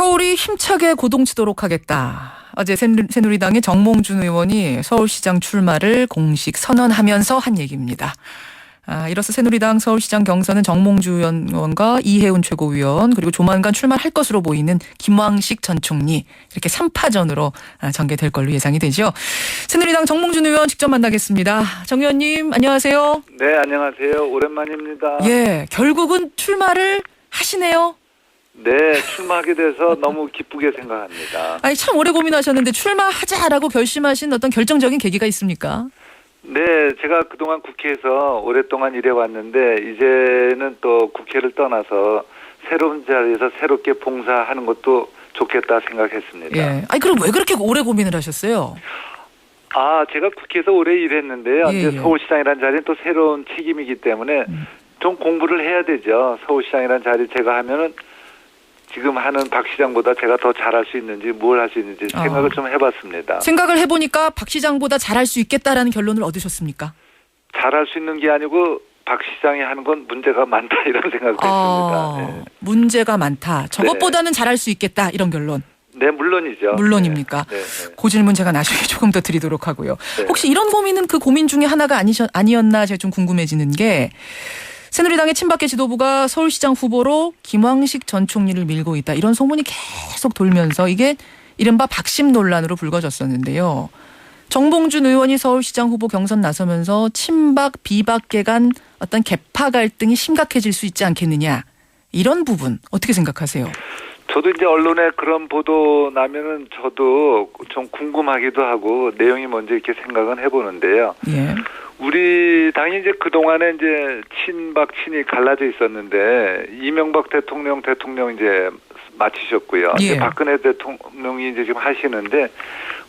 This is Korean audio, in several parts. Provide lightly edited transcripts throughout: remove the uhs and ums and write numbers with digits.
서울이 힘차게 고동치도록 하겠다. 어제 새누리당의 정몽준 의원이 서울시장 출마를 공식 선언하면서 한 얘기입니다. 이로써 새누리당 서울시장 경선은 정몽준 의원과 이해운 최고위원 그리고 조만간 출마할 것으로 보이는 김왕식 전 총리 이렇게 3파전으로 전개될 걸로 예상이 되죠. 새누리당 정몽준 의원 직접 만나겠습니다. 정 의원님 안녕하세요. 네, 안녕하세요. 오랜만입니다. 예, 결국은 출마를 하시네요. 네, 출마하게 돼서 너무 기쁘게 생각합니다. 아니 참 오래 고민하셨는데 출마하자라고 결심하신 어떤 결정적인 계기가 있습니까? 네, 제가 그동안 국회에서 오랫동안 일해왔는데 이제는 또 국회를 떠나서 새로운 자리에서 새롭게 봉사하는 것도 좋겠다 생각했습니다. 예. 아니 그럼 왜 그렇게 오래 고민을 하셨어요? 제가 국회에서 오래 일했는데요. 예, 이제 예. 서울시장이라는 자리는 또 새로운 책임이기 때문에 좀 공부를 해야 되죠. 서울시장이라는 자리 제가 하면은 지금 하는 박 시장보다 제가 더 잘할 수 있는지 뭘 할 수 있는지 생각을 좀 해봤습니다. 생각을 해보니까 박 시장보다 잘할 수 있겠다라는 결론을 얻으셨습니까? 잘할 수 있는 게 아니고 박 시장이 하는 건 문제가 많다 이런 생각도 했습니다. 네. 문제가 많다. 저것보다는 잘할 수 있겠다 이런 결론. 네, 물론이죠. 물론입니까? 네, 네. 그 질문 제가 나중에 조금 더 드리도록 하고요. 네. 혹시 이런 고민은 그 고민 중에 하나가 아니었나 제가 좀 궁금해지는 게 새누리당의 친박계 지도부가 서울시장 후보로 김왕식 전 총리를 밀고 있다. 이런 소문이 계속 돌면서 이게 이른바 박심 논란으로 불거졌었는데요. 정봉준 의원이 서울시장 후보 경선 나서면서 친박 비박계 간 어떤 계파 갈등이 심각해질 수 있지 않겠느냐. 이런 부분 어떻게 생각하세요? 저도 이제 언론에 그런 보도 나면은 저도 좀 궁금하기도 하고 내용이 뭔지 이렇게 생각은 해보는데요. 예. 우리 당이 이제 그동안에 이제 친박 친이 갈라져 있었는데 이명박 대통령 이제 마치셨고요. 예. 이제 박근혜 대통령이 이제 지금 하시는데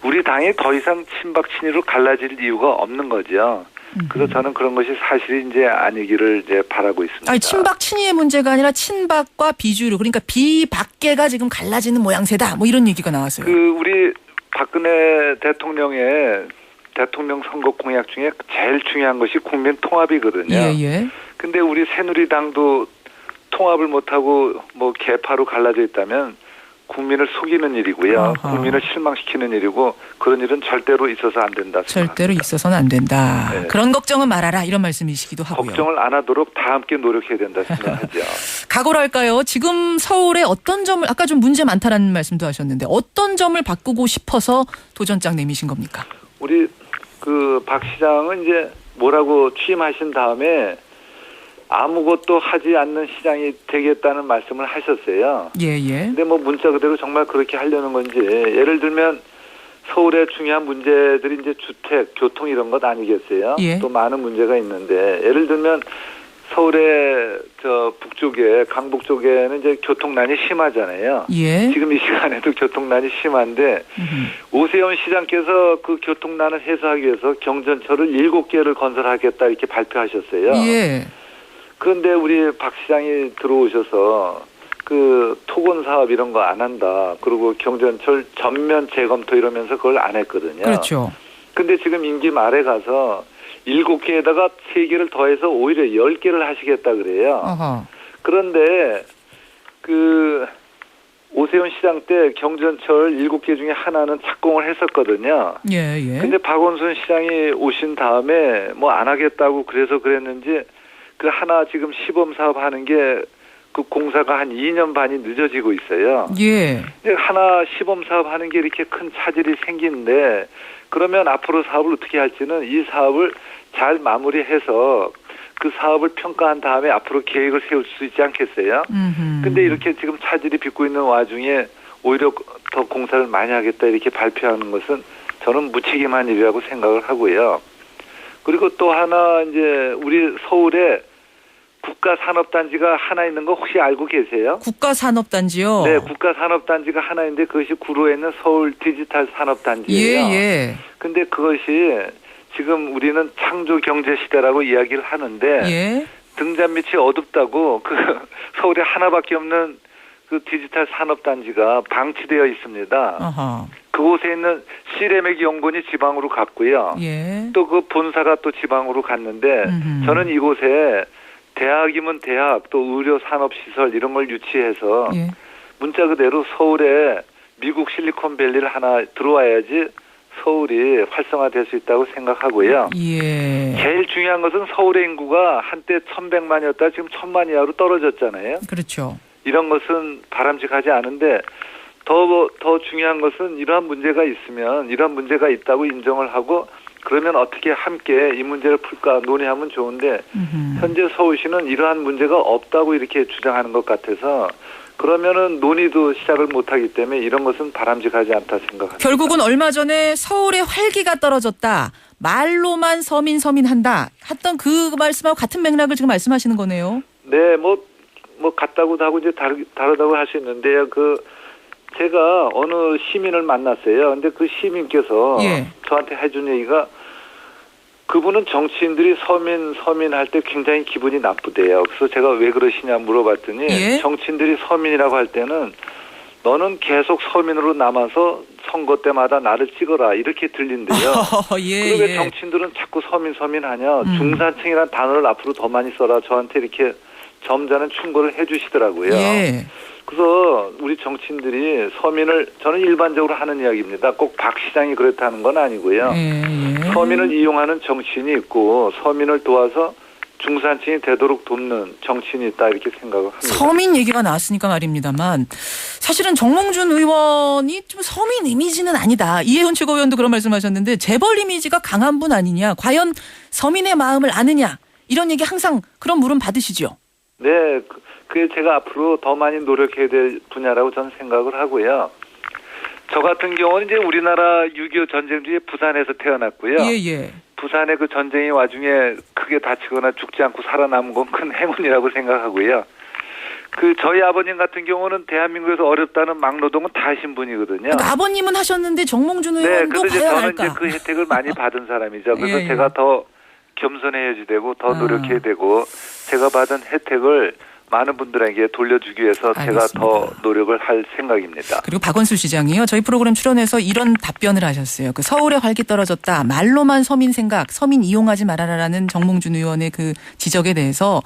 우리 당이 더 이상 친박 친이로 갈라질 이유가 없는 거죠. 그래서 저는 그런 것이 사실이 이제 아니기를 이제 바라고 있습니다. 아니 친박 친이의 문제가 아니라 친박과 비주류 그러니까 비박계가 지금 갈라지는 모양새다. 뭐 이런 얘기가 나왔어요. 우리 박근혜 대통령의 대통령 선거 공약 중에 제일 중요한 것이 국민 통합이거든요. 예. 근데 우리 새누리당도 통합을 못하고 뭐 개파로 갈라져 있다면 국민을 속이는 일이고요. 아하. 국민을 실망시키는 일이고 그런 일은 절대로 있어서 안 된다 생각합니다. 절대로 있어서는 안 된다. 네. 그런 걱정은 말아라. 이런 말씀이시기도 하고요. 걱정을 안 하도록 다 함께 노력해야 된다 생각하죠. 각오를 할까요? 지금 서울에 어떤 점을 아까 좀 문제 많다라는 말씀도 하셨는데 어떤 점을 바꾸고 싶어서 도전장 내미신 겁니까? 우리 박 시장은 이제 뭐라고 취임하신 다음에 아무것도 하지 않는 시장이 되겠다는 말씀을 하셨어요. 예. 근데 뭐 문자 그대로 정말 그렇게 하려는 건지 예를 들면 서울의 중요한 문제들이 이제 주택, 교통 이런 것 아니겠어요? 예. 또 많은 문제가 있는데 예를 들면 서울의 북쪽에 강북 쪽에는 이제 교통난이 심하잖아요. 예. 지금 이 시간에도 교통난이 심한데 오세훈 시장께서 그 교통난을 해소하기 위해서 경전철을 7개를 건설하겠다 이렇게 발표하셨어요. 예. 그런데 우리 박 시장이 들어오셔서 그 토건 사업 이런 거 안 한다. 그리고 경전철 전면 재검토 이러면서 그걸 안 했거든요. 그렇죠. 근데 지금 임기 말에 가서 7개에다가 3개를 더해서 오히려 10개를 하시겠다 그래요. 어허. 그런데 오세훈 시장 때 경전철 7개 중에 하나는 착공을 했었거든요. 예. 근데 박원순 시장이 오신 다음에 뭐 안 하겠다고 그래서 그랬는지 그 하나 지금 시범 사업 하는 게 그 공사가 한 2년 반이 늦어지고 있어요. 예. 근데 하나 시범 사업 하는 게 이렇게 큰 차질이 생기는데 그러면 앞으로 사업을 어떻게 할지는 이 사업을 잘 마무리해서 그 사업을 평가한 다음에 앞으로 계획을 세울 수 있지 않겠어요? 근데 이렇게 지금 차질이 빚고 있는 와중에 오히려 더 공사를 많이 하겠다 이렇게 발표하는 것은 저는 무책임한 일이라고 생각을 하고요. 그리고 또 하나 이제 우리 서울에 국가산업단지가 하나 있는 거 혹시 알고 계세요? 국가산업단지요? 네, 국가산업단지가 하나 있는데 그것이 구로에 있는 서울 디지털 산업단지예요. 예. 근데 그것이 지금 우리는 창조 경제 시대라고 이야기를 하는데 예. 등잔 밑이 어둡다고 서울에 하나밖에 없는 그 디지털 산업단지가 방치되어 있습니다. 어허. 그곳에 있는 시래맥 연구원이 지방으로 갔고요. 예. 또 그 본사가 또 지방으로 갔는데 저는 이곳에 대학이면 대학 또 의료 산업 시설 이런 걸 유치해서 예. 문자 그대로 서울에 미국 실리콘밸리를 하나 들어와야지 서울이 활성화될 수 있다고 생각하고요. 예. 제일 중요한 것은 서울의 인구가 한때 1,100만이었다 지금 1,000만 이하로 떨어졌잖아요. 그렇죠. 이런 것은 바람직하지 않은데 더 중요한 것은 이러한 문제가 있으면 이런 문제가 있다고 인정을 하고 그러면 어떻게 함께 이 문제를 풀까 논의하면 좋은데 현재 서울시는 이러한 문제가 없다고 이렇게 주장하는 것 같아서 그러면은 논의도 시작을 못하기 때문에 이런 것은 바람직하지 않다 생각합니다. 결국은 얼마 전에 서울의 활기가 떨어졌다. 말로만 서민한다. 했던 그 말씀하고 같은 맥락을 지금 말씀하시는 거네요. 네, 뭐 같다고도 하고 이제 다르다고 할 수 있는데요. 제가 어느 시민을 만났어요. 근데 그 시민께서 예. 저한테 해준 얘기가 그분은 정치인들이 서민 할 때 굉장히 기분이 나쁘대요. 그래서 제가 왜 그러시냐 물어봤더니 예? 정치인들이 서민이라고 할 때는 너는 계속 서민으로 남아서 선거 때마다 나를 찍어라 이렇게 들린대요. 예, 그리고 왜 예. 정치인들은 자꾸 서민 하냐 중산층이라는 단어를 앞으로 더 많이 써라 저한테 이렇게 점잖은 충고를 해주시더라고요. 예. 그래서 우리 정치인들이 서민을 저는 일반적으로 하는 이야기입니다. 꼭 박 시장이 그렇다는 건 아니고요. 예. 서민을 이용하는 정치인이 있고 서민을 도와서 중산층이 되도록 돕는 정치인이 있다 이렇게 생각을 합니다. 서민 얘기가 나왔으니까 말입니다만 사실은 정몽준 의원이 좀 서민 이미지는 아니다. 이해훈 최고위원도 그런 말씀하셨는데 재벌 이미지가 강한 분 아니냐. 과연 서민의 마음을 아느냐. 이런 얘기 항상 그런 물음 받으시죠. 네. 그게 제가 앞으로 더 많이 노력해야 될 분야라고 저는 생각을 하고요. 저 같은 경우는 이제 우리나라 6.25 전쟁 중에 부산에서 태어났고요. 예. 부산의 그 전쟁의 와중에 크게 다치거나 죽지 않고 살아남은 건 큰 행운이라고 생각하고요. 저희 아버님 같은 경우는 대한민국에서 어렵다는 막노동은 다 하신 분이거든요. 그러니까 아버님은 하셨는데 정몽준 네, 의원도 그래서 과연 저는 할까? 이제 그 혜택을 많이 받은 사람이죠. 그래서 예. 제가 더 겸손해야지 되고 더 노력해야 되고 제가 받은 혜택을 많은 분들에게 돌려주기 위해서 알겠습니다. 제가 더 노력을 할 생각입니다. 그리고 박원순 시장이요. 저희 프로그램 출연해서 이런 답변을 하셨어요. 서울의 활기 떨어졌다. 말로만 서민 생각, 서민 이용하지 말아라라는 정몽준 의원의 그 지적에 대해서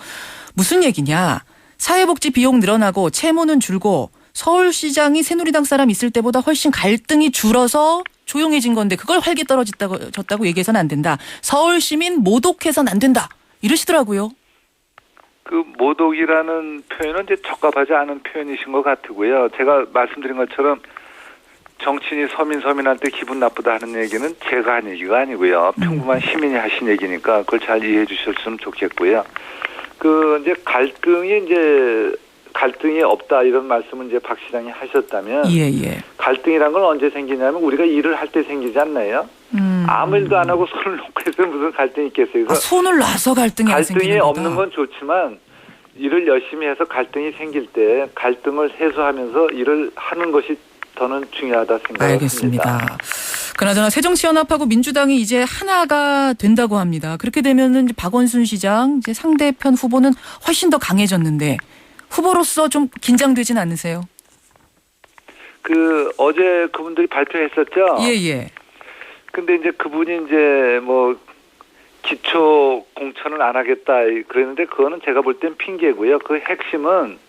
무슨 얘기냐. 사회복지 비용 늘어나고 채무는 줄고 서울시장이 새누리당 사람 있을 때보다 훨씬 갈등이 줄어서 조용해진 건데 그걸 활기 떨어졌다고 얘기해서는 안 된다. 서울 시민 모독해서는 안 된다. 이러시더라고요. 모독이라는 표현은 이제 적합하지 않은 표현이신 것 같고요. 제가 말씀드린 것처럼 정치인이 서민한테 기분 나쁘다 하는 얘기는 제가 한 얘기가 아니고요. 평범한 시민이 하신 얘기니까 그걸 잘 이해해 주셨으면 좋겠고요. 이제 갈등이 없다 이런 말씀을 이제 박 시장이 하셨다면 예. 갈등이란 건 언제 생기냐면 우리가 일을 할 때 생기지 않나요? 아무 일도 안 하고 손을 놓고 해서 무슨 갈등이 있겠어요. 그래서 손을 놔서 갈등이 안 생기는 갈등이 거다. 없는 건 좋지만 일을 열심히 해서 갈등이 생길 때 갈등을 해소하면서 일을 하는 것이 저는 중요하다 생각합니다. 알겠습니다. 그나저나 새정치연합하고 민주당이 이제 하나가 된다고 합니다. 그렇게 되면은 이제 박원순 시장 이제 상대편 후보는 훨씬 더 강해졌는데 후보로서 좀 긴장되진 않으세요? 어제 그분들이 발표했었죠. 예. 근데 이제 그분이 이제 기초 공천을 안 하겠다 그랬는데 그거는 제가 볼 땐 핑계고요. 그 핵심은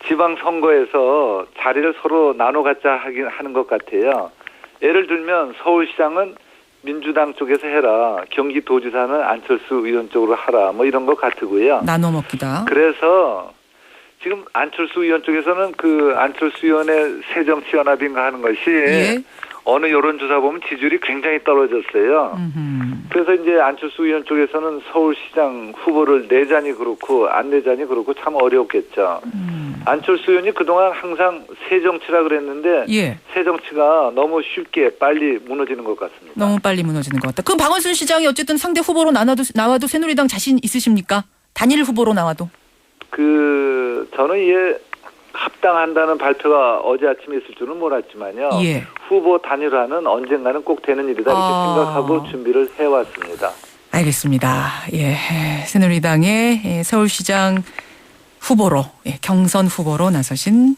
지방선거에서 자리를 서로 나눠 갖자 하는 것 같아요. 예를 들면 서울시장은 민주당 쪽에서 해라. 경기도지사는 안철수 의원 쪽으로 하라. 이런 것 같고요. 나눠 먹기다. 그래서 지금 안철수 의원 쪽에서는 안철수 의원의 새정치연합인가 하는 것이 예. 어느 여론조사 보면 지지율이 굉장히 떨어졌어요. 그래서 이제 안철수 의원 쪽에서는 서울시장 후보를 내자니 그렇고 안 내자니 그렇고 참 어려웠겠죠. 안철수 의원이 그동안 항상 새정치라 그랬는데 예. 새정치가 너무 쉽게 빨리 무너지는 것 같습니다. 너무 빨리 무너지는 것 같다. 그럼 박원순 시장이 어쨌든 상대 후보로 나와도 새누리당 자신 있으십니까? 단일 후보로 나와도. 저는 이게 합당한다는 발표가 어제 아침에 있을 줄은 몰랐지만요. 예. 후보 단일화는 언젠가는 꼭 되는 일이다 이렇게 생각하고 준비를 해왔습니다. 알겠습니다. 예, 새누리당의 서울시장 후보로 경선 후보로 나서신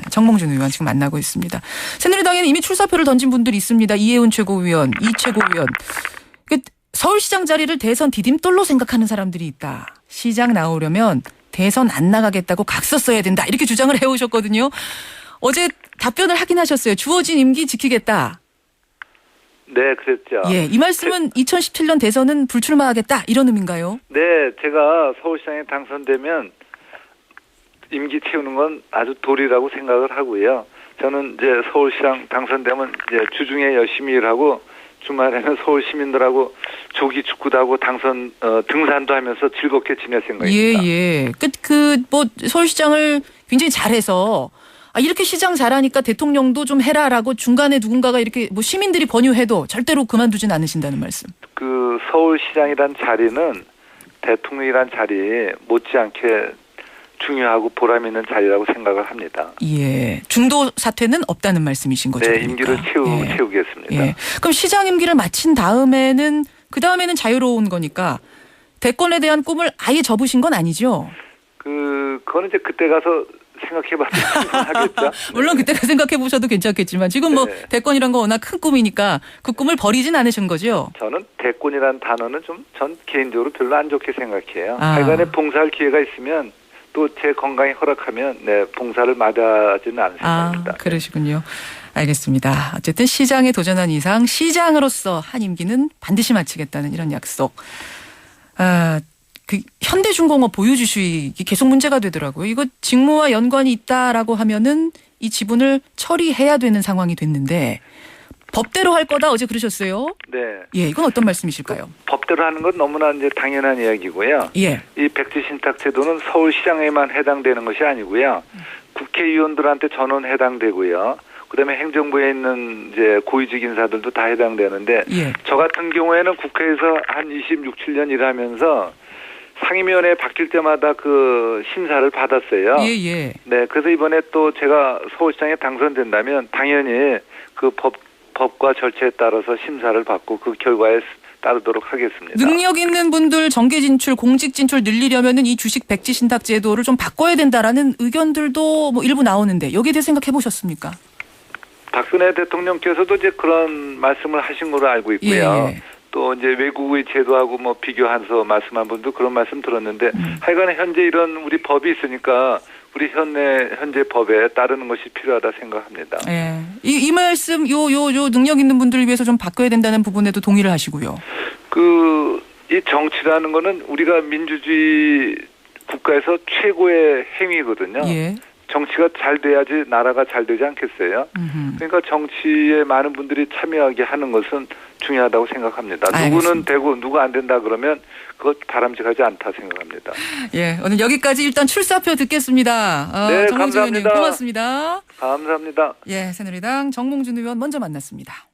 정몽준 의원 지금 만나고 있습니다. 새누리당에는 이미 출사표를 던진 분들이 있습니다. 이해훈 최고위원, 이 최고위원. 서울시장 자리를 대선 디딤돌로 생각하는 사람들이 있다. 시장 나오려면 대선 안 나가겠다고 각서 써야 된다 이렇게 주장을 해오셨거든요. 어제 답변을 하긴 하셨어요. 주어진 임기 지키겠다. 네, 그랬죠. 예, 이 말씀은 2017년 대선은 불출마하겠다 이런 의미인가요? 네, 제가 서울시장에 당선되면 임기 채우는 건 아주 도리라고 생각을 하고요. 저는 이제 서울시장 당선되면 이제 주중에 열심히 일하고 주말에는 서울 시민들하고 조기 축구도 하고 등산도 하면서 즐겁게 지낼 생각입니다. 예. 뭐 서울시장을 굉장히 잘해서 이렇게 시장 잘하니까 대통령도 좀 해라라고 중간에 누군가가 이렇게 뭐 시민들이 권유해도 절대로 그만두진 않으신다는 말씀. 그 서울시장이란 자리는 대통령이란 자리 못지않게 중요하고 보람 있는 자리라고 생각을 합니다. 예. 중도 사퇴는 없다는 말씀이신 거죠. 네, 그러니까. 임기를 채우겠습니다. 예. 그럼 시장 임기를 마친 다음에는 그다음에는 자유로운 거니까 대권에 대한 꿈을 아예 접으신 건 아니죠? 그거는 이제 그때 가서 생각해봐야 하겠죠. 물론 그때가 생각해 보셔도 괜찮겠지만 지금 뭐 네. 대권이란 거 워낙 큰 꿈이니까 그 꿈을 버리진 않으신 거죠? 저는 대권이라는 단어는 전 개인적으로 별로 안 좋게 생각해요. 아. 하여간에 봉사할 기회가 있으면 또 제 건강이 허락하면 봉사를 마다하지는 않을 생각입니다. 그러시군요. 알겠습니다. 어쨌든 시장에 도전한 이상 시장으로서 한 임기는 반드시 마치겠다는 이런 약속. 그 현대중공업 보유 주식이 계속 문제가 되더라고요. 이거 직무와 연관이 있다라고 하면은 이 지분을 처리해야 되는 상황이 됐는데 법대로 할 거다 어제 그러셨어요. 네. 예, 이건 어떤 말씀이실까요? 법대로 하는 건 너무나 이제 당연한 이야기고요. 예. 이 백지 신탁 제도는 서울시장에만 해당되는 것이 아니고요. 국회의원들한테 전원 해당되고요. 그다음에 행정부에 있는 이제 고위직 인사들도 다 해당되는데 예. 저 같은 경우에는 국회에서 한 26, 7년 일하면서 상임위원회 바뀔 때마다 그 심사를 받았어요. 예. 네, 그래서 이번에 또 제가 서울시장에 당선된다면 당연히 그 법과 절차에 따라서 심사를 받고 그 결과에 따르도록 하겠습니다. 능력 있는 분들 정계 진출, 공직 진출 늘리려면은 이 주식 백지 신탁 제도를 좀 바꿔야 된다라는 의견들도 뭐 일부 나오는데 여기에 대해 생각해 보셨습니까? 박근혜 대통령께서도 이제 그런 말씀을 하신 걸로 알고 있고요. 예. 또 이제 외국의 제도하고 뭐 비교하면서 말씀한 분도 그런 말씀 들었는데 하여간에 현재 이런 우리 법이 있으니까 우리 현재 법에 따르는 것이 필요하다 생각합니다. 예. 이 말씀 요 능력 있는 분들을 위해서 좀 바꿔야 된다는 부분에도 동의를 하시고요. 이 정치라는 거는 우리가 민주주의 국가에서 최고의 행위거든요. 예. 정치가 잘 돼야지 나라가 잘 되지 않겠어요? 그러니까 정치에 많은 분들이 참여하게 하는 것은 중요하다고 생각합니다. 알겠습니다. 누구는 되고 누가 안 된다 그러면 그것 바람직하지 않다 생각합니다. 예, 오늘 여기까지 일단 출사표 듣겠습니다. 네, 정몽준 의원님 감사합니다. 고맙습니다. 감사합니다. 예, 새누리당 정몽준 의원 먼저 만났습니다.